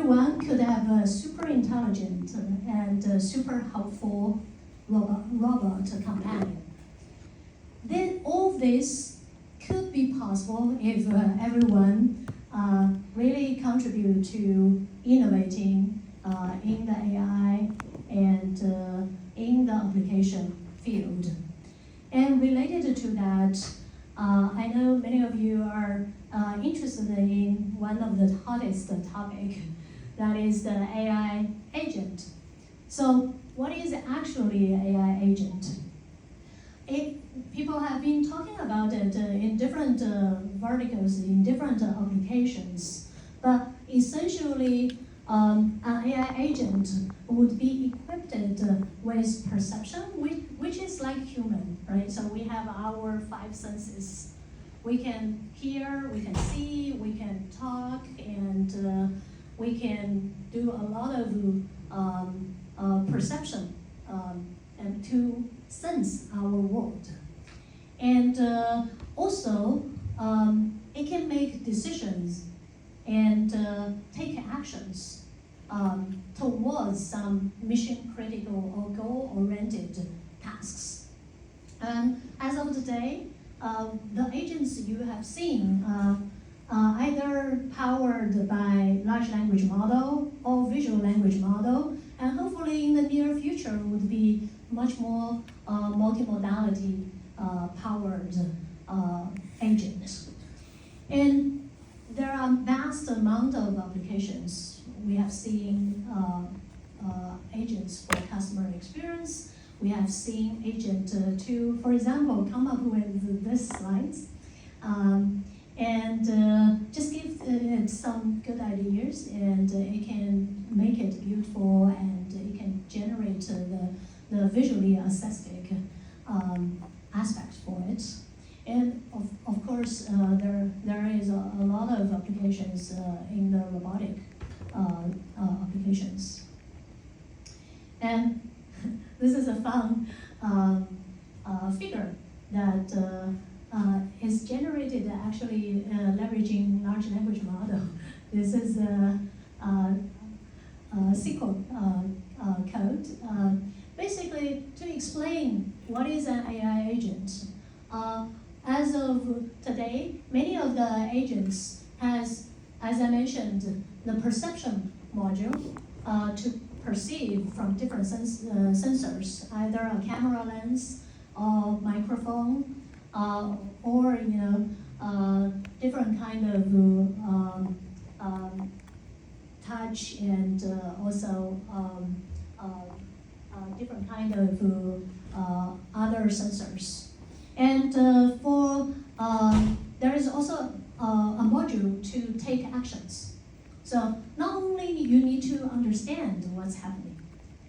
everyone could have a super intelligent and super helpful robot companion. Then all this could be possible if everyone really contribute to innovating in the AI and in the application field. And related to that, I know many of you are interested in one of the hottest topic, that is the AI agent. So what is actually an AI agent? People have been talking about it in different verticals, in different applications, but essentially an AI agent would be equipped with perception, which is like human, right? So we have our 5 senses. We can hear, we can see, we can talk, and we can do a lot of perception and to sense our world. And also, it can make decisions and take actions towards some mission-critical or goal-oriented tasks. And as of today, the agents you have seen either powered by large language model or visual language model, and hopefully in the near future would be much more multimodality powered agents. And there are vast amount of applications. We have seen agents for customer experience. We have seen agent to, for example, come up with this slides and just give it some good ideas, and it can make it beautiful, and it can generate the visually aesthetic aspect for it. And of course, there is a lot of applications in the robotic applications. And this is a fun figure that is generated actually leveraging large language model. This is a SQL code. Basically, to explain what is an AI agent. As of today, many of the agents has, as I mentioned, the perception module to perceive from different sensors, either a camera lens or microphone, or different kind of touch, and also different kind of other sensors. And there is also a module to take actions. So not only you need to understand what's happening,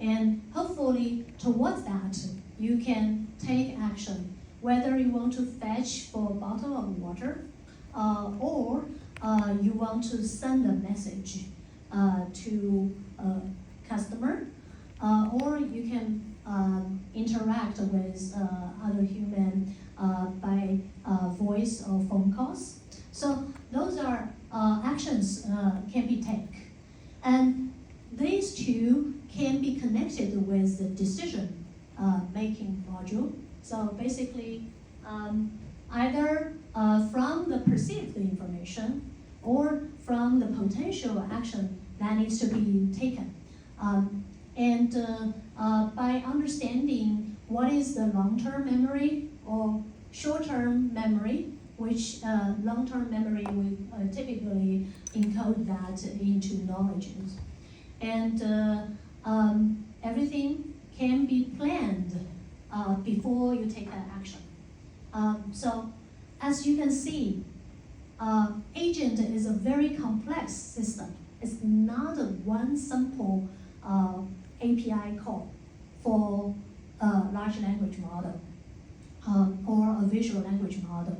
and hopefully towards that, you can take action, whether you want to fetch for a bottle of water, or you want to send a message to a customer, or you can interact with other human by voice or phone calls. So those are actions can be taken. And these two can be connected with the decision making module. So basically, either from the perceived information or from the potential action that needs to be taken. And by understanding what is the long-term memory or short-term memory, which long-term memory we typically encode that into knowledge. And everything can be planned before you take that action. So as you can see, agent is a very complex system. It's not a one simple API call for a large language model or a visual language model.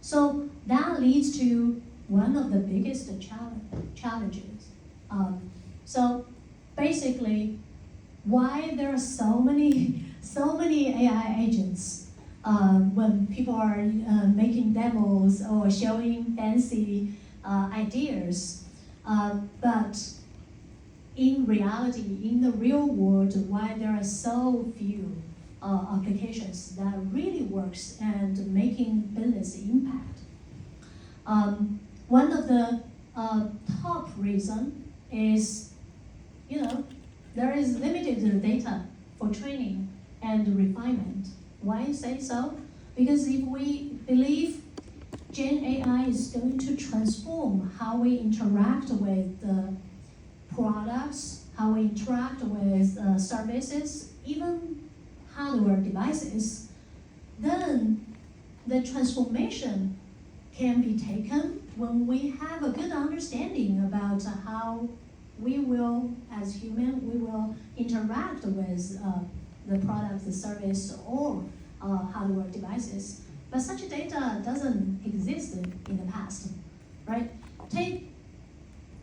So that leads to one of the biggest challenges. So basically, why there are so many AI agents when people are making demos or showing fancy ideas, but in reality, in the real world, why there are so few applications that really works and making business impact. One of the top reason is, there is limited data for training and refinement. Why say so? Because if we believe Gen AI is going to transform how we interact with products, how we interact with services, even hardware devices, then the transformation can be taken when we have a good understanding about how we will, as human, we will interact with the product, the service, or hardware devices. But such data doesn't exist in the past, right? Take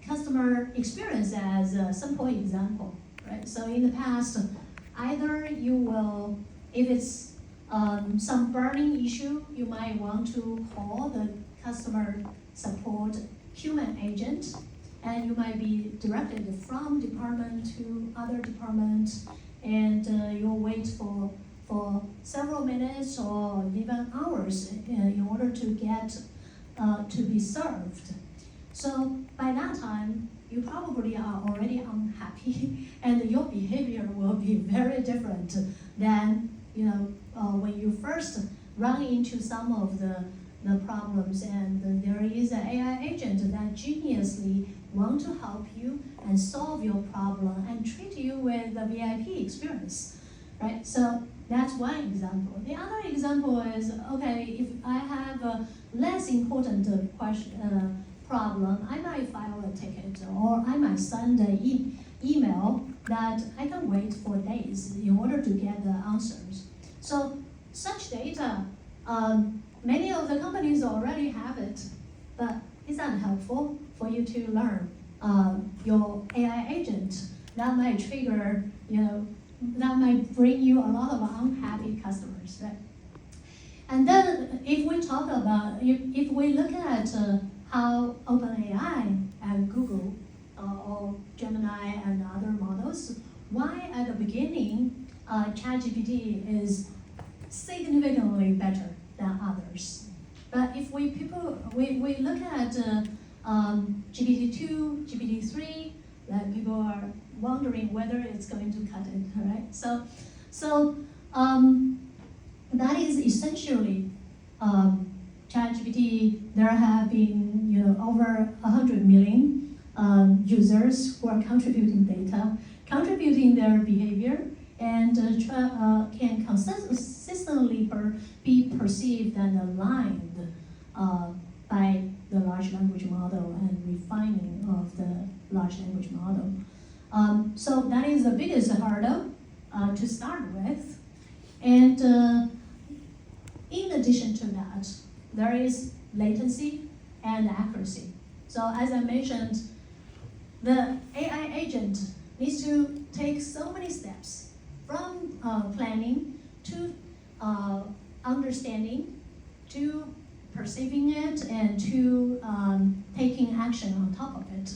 customer experience as a simple example, right? So in the past, either you will, if it's some burning issue, you might want to call the customer support human agent, and you might be directed from department to other department, and you'll wait for several minutes or even hours in order to get to be served. So by that time, you probably are already unhappy, and your behavior will be very different than when you first run into some of the problems, and there is an AI agent that geniusly want to help you and solve your problem and treat you with a VIP experience, right? So that's one example. The other example is, okay, if I have a less important problem, I might file a ticket, or I might send an email that I can wait for days in order to get the answers. So such data, many of the companies already have it, but it's unhelpful for you to learn your AI agent. That might trigger, that might bring you a lot of unhappy customers, right? And then if we talk about, if we look at how OpenAI and Google or Gemini and other models, why at the beginning ChatGPT is significantly better than others. But if we look at GPT-2, GPT-3, that people are wondering whether it's going to cut it, right? So that is essentially ChatGPT. There have been over 100 million users who are contributing data, contributing their behavior, and can consistently be perceived and aligned by the large language model and refining of the large language model. So that is the biggest hurdle to start with. And in addition to that, there is latency and accuracy. So as I mentioned, the AI agent needs to take so many steps from planning to understanding to perceiving it and to taking action on top of it.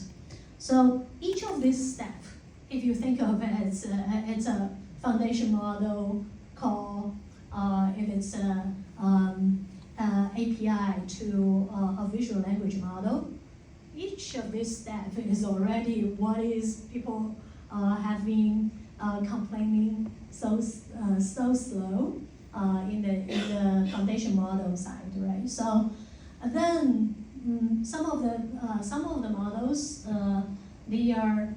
So each of these steps, if you think of it as it's a foundation model call, if it's a API to a visual language model, each of these steps is already what is people have been complaining so slow in the foundation model side, right? So then some of the models they are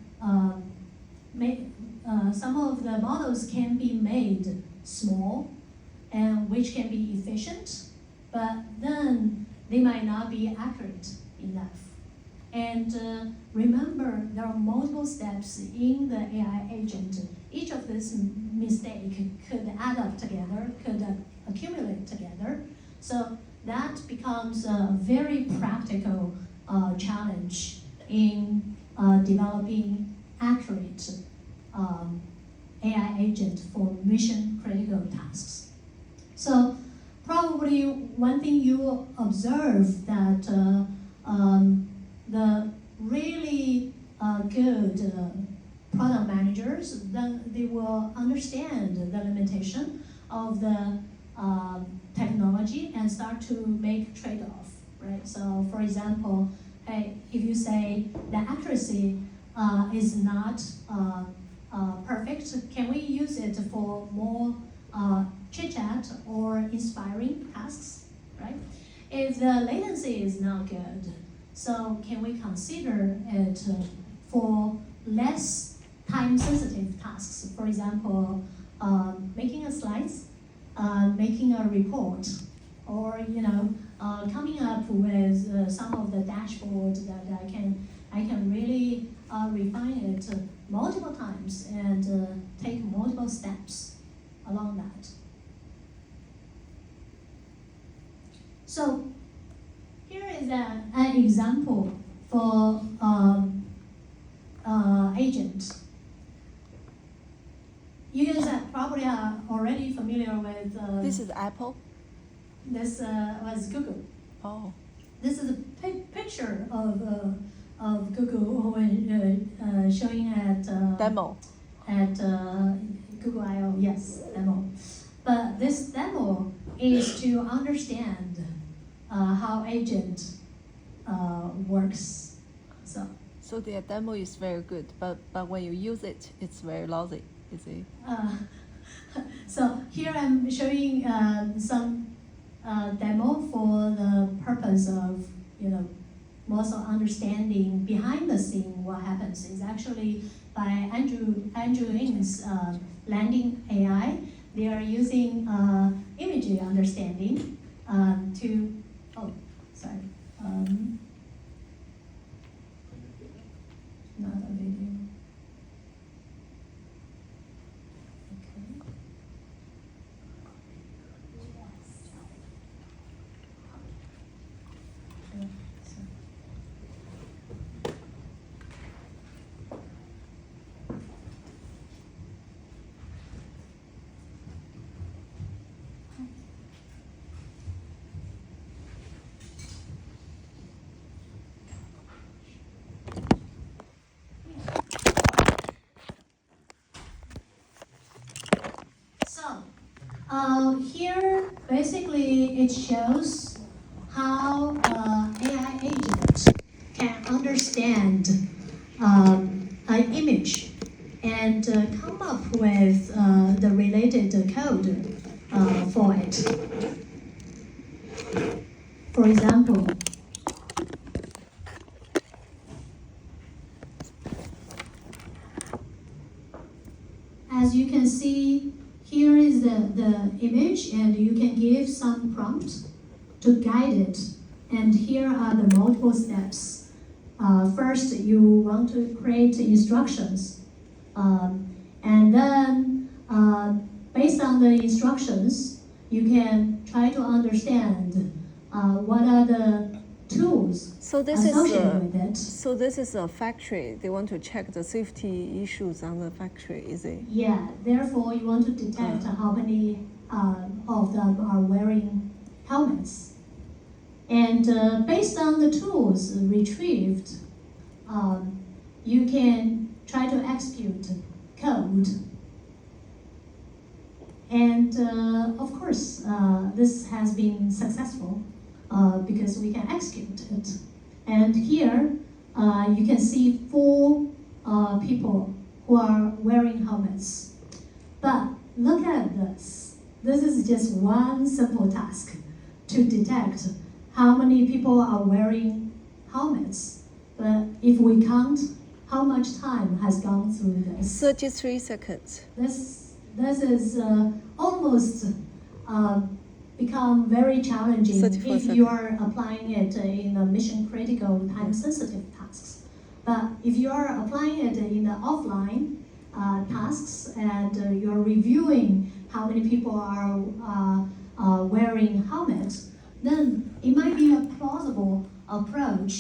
some of the models can be made small and which can be efficient, but then they might not be accurate enough. And remember, there are multiple steps in the AI agent. Each of these mistakes could add up together, could accumulate together. So that becomes a very practical challenge in developing accurate AI agent for mission critical tasks. So probably one thing you observe that the really good product managers, then they will understand the limitation of the technology and start to make trade-off, right? So for example, hey, if you say the accuracy is not perfect, can we use it for more chit-chat or inspiring tasks, right? If the latency is not good, so can we consider it for less time-sensitive tasks? For example, making a slides, making a report, or coming up with some of the dashboard that I can really refine it multiple times and take multiple steps along that. So here is an example for agent. You guys probably are already familiar with. This is Apple. This was Google. Oh. This is a picture of Google when showing at Demo. At Google I/O. Yes, demo. But this demo is to understand how agent works. So the demo is very good, but when you use it, it's very lousy. Is it? So here I'm showing some demo for the purpose of also understanding behind the scene what happens. Is actually by Andrew Ng's landing AI. They are using image understanding to. Oh, sorry. Not a video. Here, basically, it shows how AI agent can understand an image and come up with the related code for it. For example, as you can see, here is the image, and you can give some prompt to guide it. And here are the multiple steps. First, you want to create instructions. And then, based on the instructions, you can try to understand what are the tools associated with it. So this is a factory. They want to check the safety issues on the factory, is it? Yeah, therefore you want to detect how many of them are wearing helmets. And based on the tools retrieved, you can try to execute code. And of course, this has been successful because we can execute it. And here, you can see 4 people who are wearing helmets. But look at this. This is just one simple task to detect how many people are wearing helmets. But if we count how much time has gone through this. 33 seconds. This is almost become very challenging if you are applying it in a mission-critical, time-sensitive tasks. But if you are applying it in the offline tasks and you're reviewing how many people are wearing helmets, then it might be a plausible approach